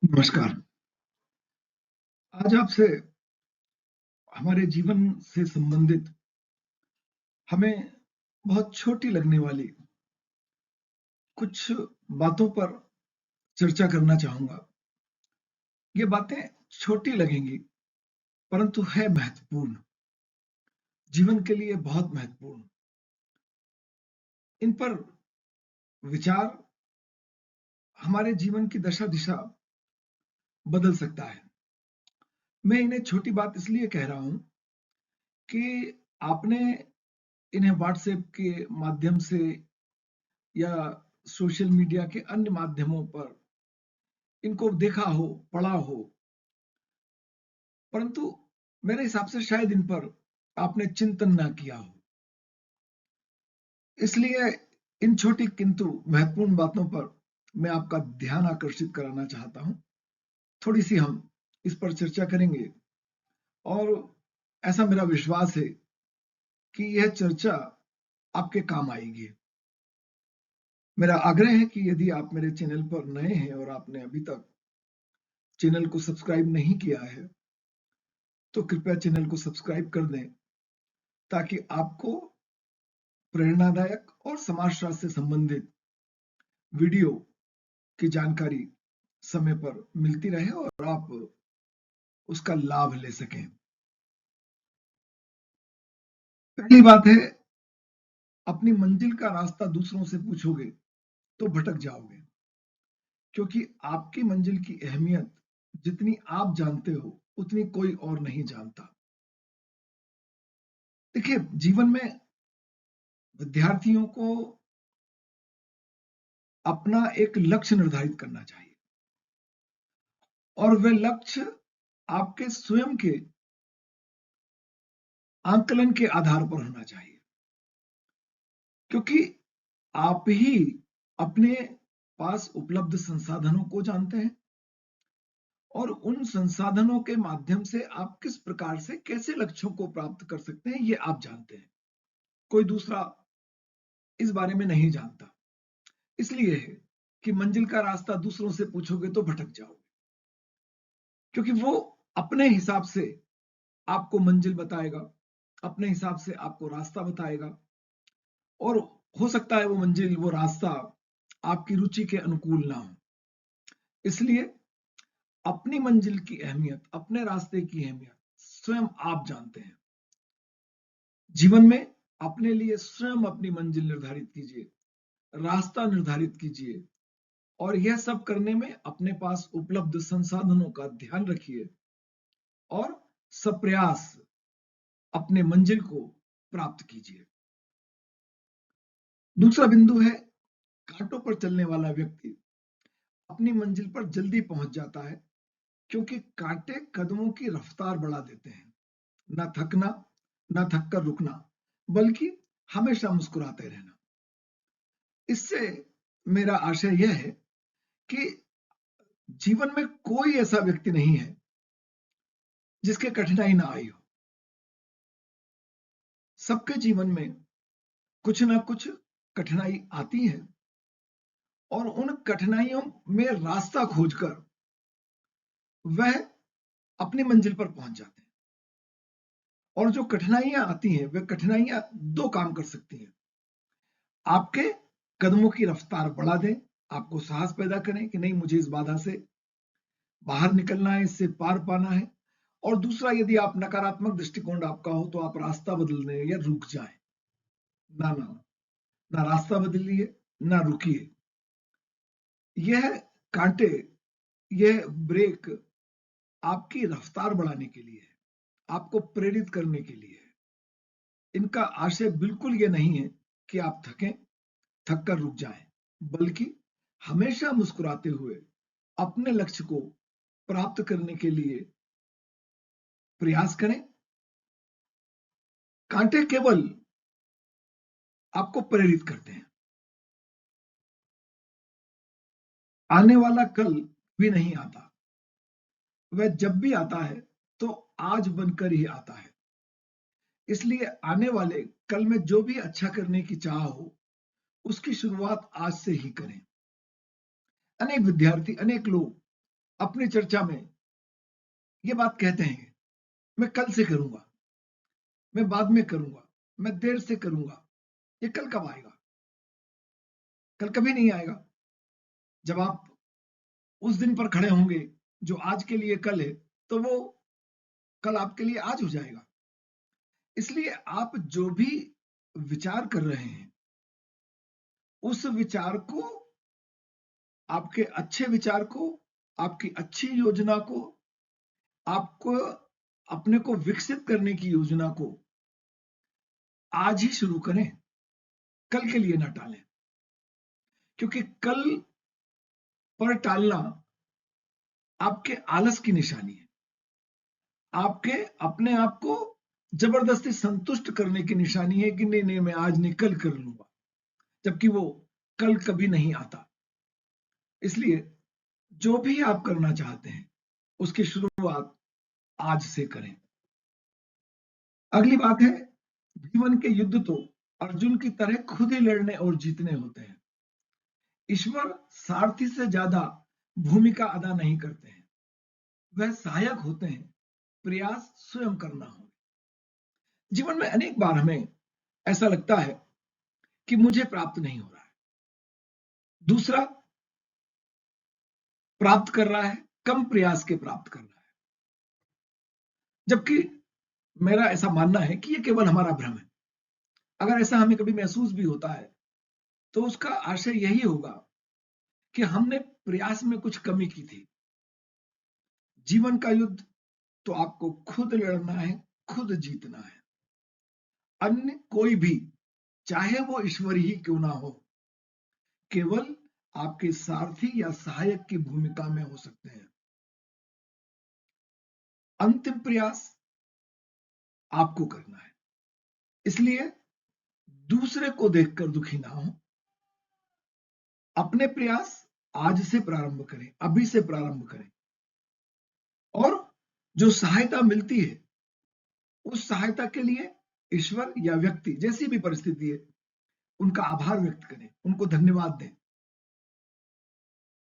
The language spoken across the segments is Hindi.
नमस्कार। आज आपसे हमारे जीवन से संबंधित हमें बहुत छोटी लगने वाली कुछ बातों पर चर्चा करना चाहूँगा। ये बातें छोटी लगेंगी, परंतु है महत्वपूर्ण, जीवन के लिए बहुत महत्वपूर्ण। इन पर विचार हमारे जीवन की दशा-दिशा बदल सकता है। मैं इन्हें छोटी बात इसलिए कह रहा हूँ कि आपने इन्हें व्हाट्सएप के माध्यम से या सोशल मीडिया के अन्य माध्यमों पर इनको देखा हो, पढ़ा हो, परंतु मेरे हिसाब से शायद इन पर आपने चिंतन ना किया हो। इसलिए इन छोटी किंतु महत्वपूर्ण बातों पर मैं आपका ध्यान आकर्षित कराना चाहता हूं। थोड़ी सी हम इस पर चर्चा करेंगे और ऐसा मेरा विश्वास है कि यह चर्चा आपके काम आएगी। मेरा आग्रह है कि यदि आप मेरे चैनल पर नए हैं और आपने अभी तक चैनल को सब्सक्राइब नहीं किया है, तो कृपया चैनल को सब्सक्राइब कर दें ताकि आपको प्रेरणादायक और समाजशास्त्र से संबंधित वीडियो की जानकारी समय पर मिलती रहे और आप उसका लाभ ले सकें। पहली बात है, अपनी मंजिल का रास्ता दूसरों से पूछोगे तो भटक जाओगे, क्योंकि आपकी मंजिल की अहमियत जितनी आप जानते हो उतनी कोई और नहीं जानता। देखिए, जीवन में विद्यार्थियों को अपना एक लक्ष्य निर्धारित करना चाहिए और वह लक्ष्य आपके स्वयं के आंकलन के आधार पर होना चाहिए, क्योंकि आप ही अपने पास उपलब्ध संसाधनों को जानते हैं और उन संसाधनों के माध्यम से आप किस प्रकार से कैसे लक्ष्यों को प्राप्त कर सकते हैं, ये आप जानते हैं। कोई दूसरा इस बारे में नहीं जानता। इसलिए है कि मंजिल का रास्ता दूसरों से पूछोगे तो भटक जाओगे, क्योंकि वो अपने हिसाब से आपको मंजिल बताएगा, अपने हिसाब से आपको रास्ता बताएगा और हो सकता है वो मंजिल, वो रास्ता आपकी रुचि के अनुकूल ना हो। इसलिए अपनी मंजिल की अहमियत, अपने रास्ते की अहमियत स्वयं आप जानते हैं। जीवन में अपने लिए स्वयं अपनी मंजिल निर्धारित कीजिए, रास्ता निर्धारित कीजिए और यह सब करने में अपने पास उपलब्ध संसाधनों का ध्यान रखिए और सप्रयास अपने मंजिल को प्राप्त कीजिए। दूसरा बिंदु है, कांटों पर चलने वाला व्यक्ति अपनी मंजिल पर जल्दी पहुंच जाता है, क्योंकि कांटे कदमों की रफ्तार बढ़ा देते हैं। ना थकना, ना थककर रुकना, बल्कि हमेशा मुस्कुराते रहना। इससे मेरा आशय यह है कि जीवन में कोई ऐसा व्यक्ति नहीं है जिसके कठिनाई ना आई हो। सबके जीवन में कुछ ना कुछ कठिनाई आती है और उन कठिनाइयों में रास्ता खोजकर वह अपनी मंजिल पर पहुंच जाते हैं। और जो कठिनाइयां आती हैं, वह कठिनाइयां दो काम कर सकती हैं। आपके कदमों की रफ्तार बढ़ा दें, आपको साहस पैदा करें कि नहीं, मुझे इस बाधा से बाहर निकलना है, इससे पार पाना है। और दूसरा, यदि आप नकारात्मक दृष्टिकोण आपका हो तो आप रास्ता बदल दें या रुक जाएं। ना ना ना रास्ता बदलिए, ना रुकिए। यह कांटे, यह ब्रेक आपकी रफ्तार बढ़ाने के लिए है, आपको प्रेरित करने के लिए है। इनका आशय बिल्कुल ये नहीं है कि आप थकें, थक कर रुक जाएं, बल्कि हमेशा मुस्कुराते हुए अपने लक्ष्य को प्राप्त करने के लिए प्रयास करें। कांटे केवल आपको प्रेरित करते हैं। आने वाला कल भी नहीं आता, वह जब भी आता है तो आज बनकर ही आता है। इसलिए आने वाले कल में जो भी अच्छा करने की चाह हो, उसकी शुरुआत आज से ही करें। अनेक विद्यार्थी, अनेक लोग अपनी चर्चा में ये बात कहते हैं, मैं कल से करूंगा, मैं बाद में करूंगा, मैं देर से करूंगा। ये कल कब आएगा? कल कभी नहीं आएगा। जब आप उस दिन पर खड़े होंगे जो आज के लिए कल है, तो वो कल आपके लिए आज हो जाएगा। इसलिए आप जो भी विचार कर रहे हैं, उस विचार को, आपके अच्छे विचार को, आपकी अच्छी योजना को, आपको अपने को विकसित करने की योजना को आज ही शुरू करें, कल के लिए ना टालें। क्योंकि कल पर टालना आपके आलस की निशानी है, आपके अपने आप को जबरदस्ती संतुष्ट करने की निशानी है कि नहीं नहीं, मैं आज नहीं कल कर लूंगा, जबकि वो कल कभी नहीं आता। इसलिए जो भी आप करना चाहते हैं, उसकी शुरुआत आज से करें। अगली बात है, जीवन के युद्ध तो अर्जुन की तरह खुद ही लड़ने और जीतने होते हैं। ईश्वर सारथी से ज्यादा भूमिका अदा नहीं करते हैं, वह सहायक होते हैं, प्रयास स्वयं करना हो। जीवन में अनेक बार हमें ऐसा लगता है कि मुझे प्राप्त नहीं हो रहा है, दूसरा प्राप्त कर रहा है, कम प्रयास के प्राप्त कर रहा है। जबकि मेरा ऐसा मानना है कि यह केवल हमारा भ्रम है। अगर ऐसा हमें कभी महसूस भी होता है, तो उसका आशय यही होगा कि हमने प्रयास में कुछ कमी की थी। जीवन का युद्ध तो आपको खुद लड़ना है, खुद जीतना है। अन्य कोई भी, चाहे वो ईश्वर ही क्यों ना हो, केवल आपके सारथी या सहायक की भूमिका में हो सकते हैं। अंतिम प्रयास आपको करना है। इसलिए दूसरे को देखकर दुखी ना हो, अपने प्रयास आज से प्रारंभ करें, अभी से प्रारंभ करें। और जो सहायता मिलती है, उस सहायता के लिए ईश्वर या व्यक्ति, जैसी भी परिस्थिति है, उनका आभार व्यक्त करें, उनको धन्यवाद दें।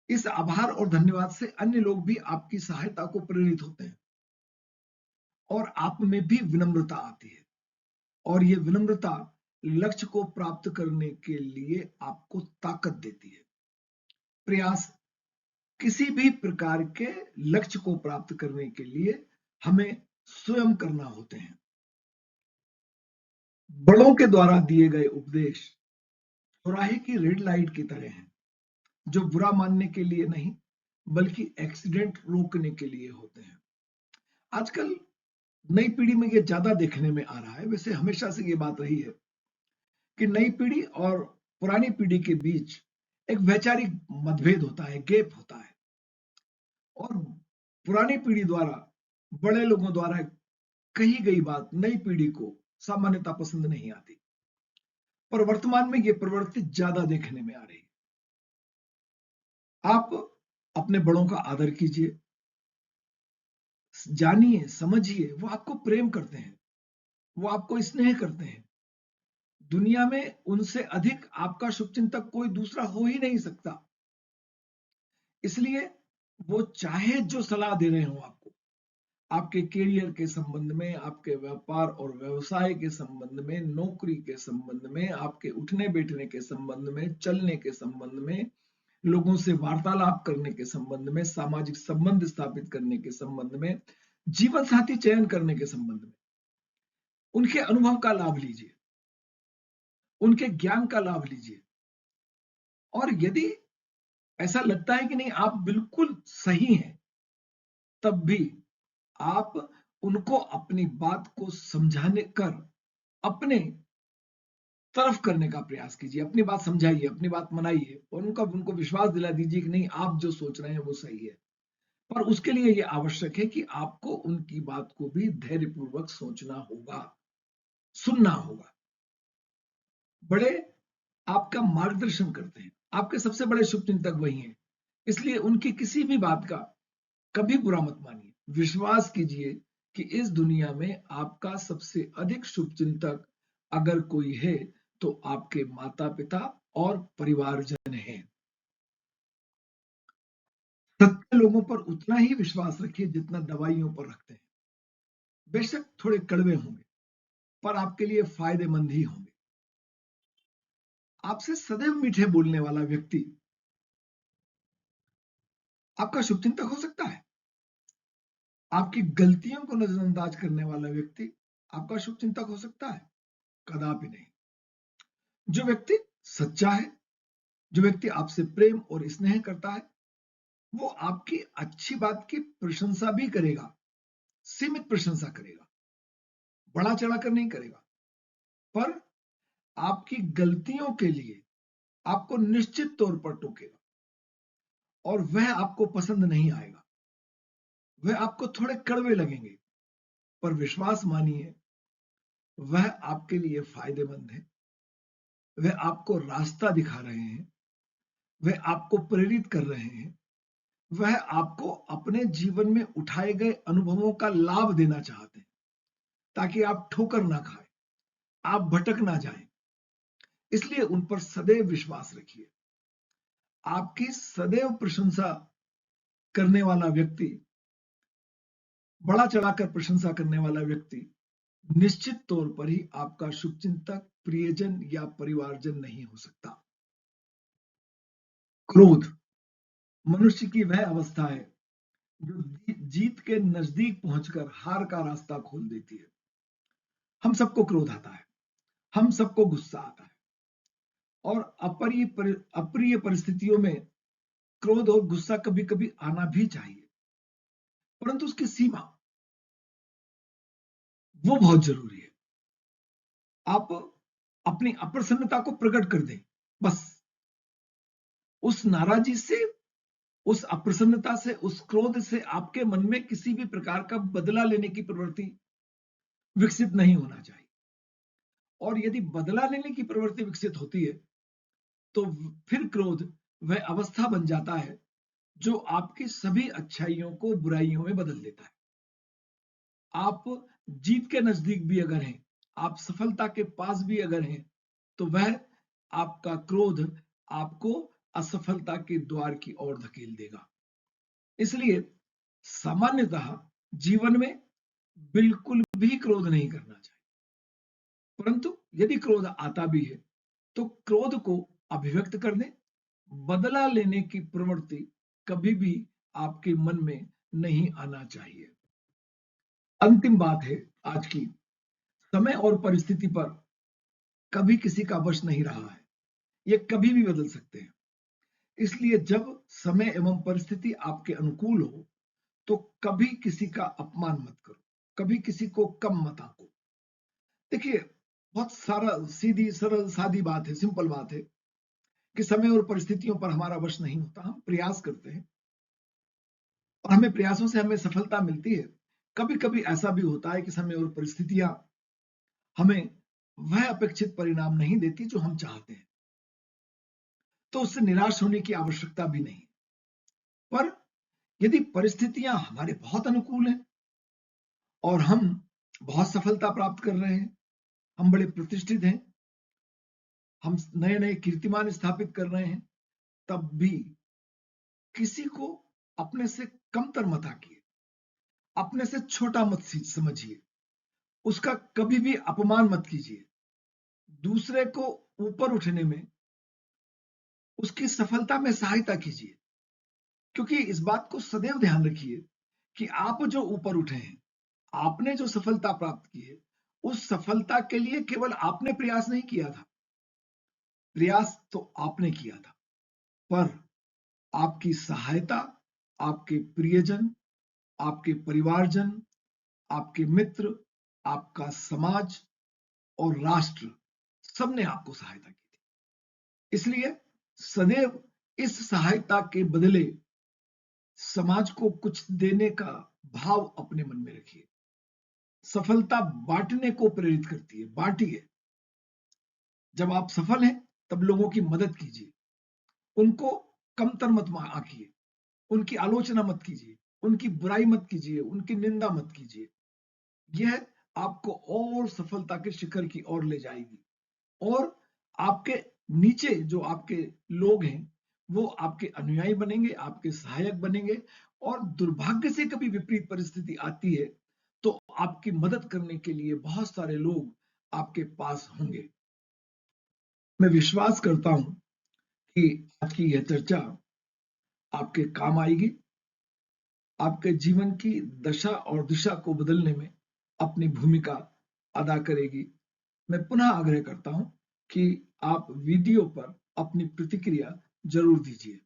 इस आभार और धन्यवाद से अन्य लोग भी आपकी सहायता को प्रेरित होते हैं और आप में भी विनम्रता आती है। और ये विनम्रता लक्ष्य को प्राप्त करने के लिए आपको ताकत देती है। प्रयास किसी भी प्रकार के लक्ष्य को प्राप्त करने के लिए हमें स्वयं करना होते हैं। बड़ों के द्वारा दिए गए उपदेश चौराहे की रेड लाइट की तरह हैं, जो बुरा मानने के लिए नहीं, बल्कि एक्सीडेंट रोकने के लिए होते हैं। आजकल नई पीढ़ी में ये ज्यादा देखने में आ रहा है। वैसे हमेशा से ये बात रही है कि नई पीढ़ी और पुरानी पीढ़ी के बीच एक वैचारिक मतभेद होता है, गैप होता है। और पुरानी पीढ़ी द्वारा, बड़े लोगों द्वारा कही गई बात नई पीढ़ी को सामान्यतः पसंद नहीं आती। पर वर्तमान में ये प्रवृत्ति ज्यादा देखने में आ रही है। आप अपने बड़ों का आदर कीजिए, जानिए, समझिए, वो आपको प्रेम करते हैं, वो आपको स्नेह करते हैं। दुनिया में उनसे अधिक आपका शुभचिंतक कोई दूसरा हो ही नहीं सकता। इसलिए वो चाहे जो सलाह दे रहे हो आपको, आपके करियर के संबंध में, आपके व्यापार और व्यवसाय के संबंध में, नौकरी के संबंध में, आपके उठने बैठने के संबंध में, चलने के संबंध में, लोगों से वार्तालाप करने के संबंध में, सामाजिक संबंध स्थापित करने के संबंध में, जीवन साथी चयन करने के संबंध में, उनके अनुभव का लाभ लीजिए, उनके ज्ञान का लाभ लीजिए। और यदि ऐसा लगता है कि नहीं, आप बिल्कुल सही हैं, तब भी आप उनको अपनी बात को समझाने कर अपने तरफ करने का प्रयास कीजिए, अपनी बात समझाइए, अपनी बात मनाइए और उनको विश्वास दिला दीजिए कि नहीं, आप जो सोच रहे हैं वो सही है। पर उसके लिए यह आवश्यक है कि आपको उनकी बात को भी धैर्यपूर्वक सोचना होगा, सुनना होगा। बड़े आपका मार्गदर्शन करते हैं, आपके सबसे बड़े शुभचिंतक वही हैं। इसलिए उनकी किसी भी बात का कभी बुरा मत मानिए। विश्वास कीजिए कि इस दुनिया में आपका सबसे अधिक शुभचिंतक अगर कोई है, तो आपके माता पिता और परिवारजन हैं। सच्चे लोगों पर उतना ही विश्वास रखिए जितना दवाइयों पर रखते हैं। बेशक थोड़े कड़वे होंगे, पर आपके लिए फायदेमंद ही होंगे। आपसे सदैव मीठे बोलने वाला व्यक्ति आपका शुभचिंतक हो सकता है। आपकी गलतियों को नजरअंदाज करने वाला व्यक्ति आपका शुभचिंतक हो सकता है? कदापि नहीं। जो व्यक्ति सच्चा है, जो व्यक्ति आपसे प्रेम और स्नेह करता है, वो आपकी अच्छी बात की प्रशंसा भी करेगा, सीमित प्रशंसा करेगा, बढ़ा चढ़ाकर नहीं करेगा। पर आपकी गलतियों के लिए आपको निश्चित तौर पर टोकेगा और वह आपको पसंद नहीं आएगा। वह आपको थोड़े कड़वे लगेंगे, पर विश्वास मानिए, वह आपके लिए फायदेमंद है। वह आपको रास्ता दिखा रहे हैं, वह आपको प्रेरित कर रहे हैं, वह आपको अपने जीवन में उठाए गए अनुभवों का लाभ देना चाहते हैं, ताकि आप ठोकर ना खाएं, आप भटक ना जाएं। इसलिए उन पर सदैव विश्वास रखिए। आपकी सदैव प्रशंसा करने वाला व्यक्ति, बढ़ा चढ़ाकर प्रशंसा करने वाला व्यक्ति निश्चित तौर पर ही आपका शुभचिंतक, प्रियजन या परिवारजन नहीं हो सकता। क्रोध मनुष्य की वह अवस्था है जो जीत के नजदीक पहुंचकर हार का रास्ता खोल देती है। हम सबको क्रोध आता है, हम सबको गुस्सा आता है, और अप्रिय परिस्थितियों में क्रोध और गुस्सा कभी कभी आना भी चाहिए, परंतु उसकी सीमा वो बहुत जरूरी है। आप अपनी अप्रसन्नता को प्रकट कर दें, बस उस नाराजगी से, उस अप्रसन्नता से, उस क्रोध से आपके मन में किसी भी प्रकार का बदला लेने की प्रवृत्ति विकसित नहीं होना चाहिए। और यदि बदला लेने की प्रवृत्ति विकसित होती है तो फिर क्रोध वह अवस्था बन जाता है जो आपकी सभी अच्छाइयों को बुराइयों में बदल देता है। आप जीत के नजदीक भी अगर हैं, आप सफलता के पास भी अगर हैं, तो वह आपका क्रोध आपको असफलता के द्वार की ओर धकेल देगा। इसलिए सामान्यतः जीवन में बिल्कुल भी क्रोध नहीं करना चाहिए, परंतु यदि क्रोध आता भी है तो क्रोध को अभिव्यक्त कर दें। बदला लेने की प्रवृत्ति कभी भी आपके मन में नहीं आना चाहिए। अंतिम बात है आज की, समय और परिस्थिति पर कभी किसी का वश नहीं रहा है, ये कभी भी बदल सकते हैं। इसलिए जब समय एवं परिस्थिति आपके अनुकूल हो तो कभी किसी का अपमान मत करो, कभी किसी को कम मत आंको। देखिए, बहुत सारा सीधी सरल सादी बात है, सिंपल बात है कि समय और परिस्थितियों पर हमारा वश नहीं होता। हम प्रयास करते हैं और हमें प्रयासों से हमें सफलता मिलती है। कभी कभी ऐसा भी होता है कि समय और परिस्थितियां हमें वह अपेक्षित परिणाम नहीं देती जो हम चाहते हैं, तो उससे निराश होने की आवश्यकता भी नहीं। पर यदि परिस्थितियां हमारे बहुत अनुकूल हैं और हम बहुत सफलता प्राप्त कर रहे हैं, हम बड़े प्रतिष्ठित हैं, हम नए नए कीर्तिमान स्थापित कर रहे हैं, तब भी किसी को अपने से कमतर मत आंकिए, अपने से छोटा मत समझिए, उसका कभी भी अपमान मत कीजिए। दूसरे को ऊपर उठने में, उसकी सफलता में सहायता कीजिए, क्योंकि इस बात को सदैव ध्यान रखिए कि आप जो ऊपर उठे हैं, आपने जो सफलता प्राप्त की है, उस सफलता के लिए केवल आपने प्रयास नहीं किया था, प्रयास तो आपने किया था, पर आपकी सहायता आपके प्रियजन, आपके परिवारजन, आपके मित्र, आपका समाज और राष्ट्र, सबने आपको सहायता की थी। इसलिए सदैव इस सहायता के बदले समाज को कुछ देने का भाव अपने मन में रखिए। सफलता बांटने को प्रेरित करती है, बांटिए। जब आप सफल हैं तब लोगों की मदद कीजिए, उनको कमतर मत आंकिए, उनकी आलोचना मत कीजिए, उनकी बुराई मत कीजिए, उनकी निंदा मत कीजिए। यह आपको और सफलता के शिखर की ओर ले जाएगी और आपके नीचे जो आपके लोग हैं वो आपके अनुयायी बनेंगे, आपके सहायक बनेंगे, और दुर्भाग्य से कभी विपरीत परिस्थिति आती है तो आपकी मदद करने के लिए बहुत सारे लोग आपके पास होंगे। मैं विश्वास करता हूं कि आज की यह चर्चा आपके काम आएगी, आपके जीवन की दशा और दिशा को बदलने में अपनी भूमिका अदा करेगी। मैं पुनः आग्रह करता हूं कि आप वीडियो पर अपनी प्रतिक्रिया जरूर दीजिए।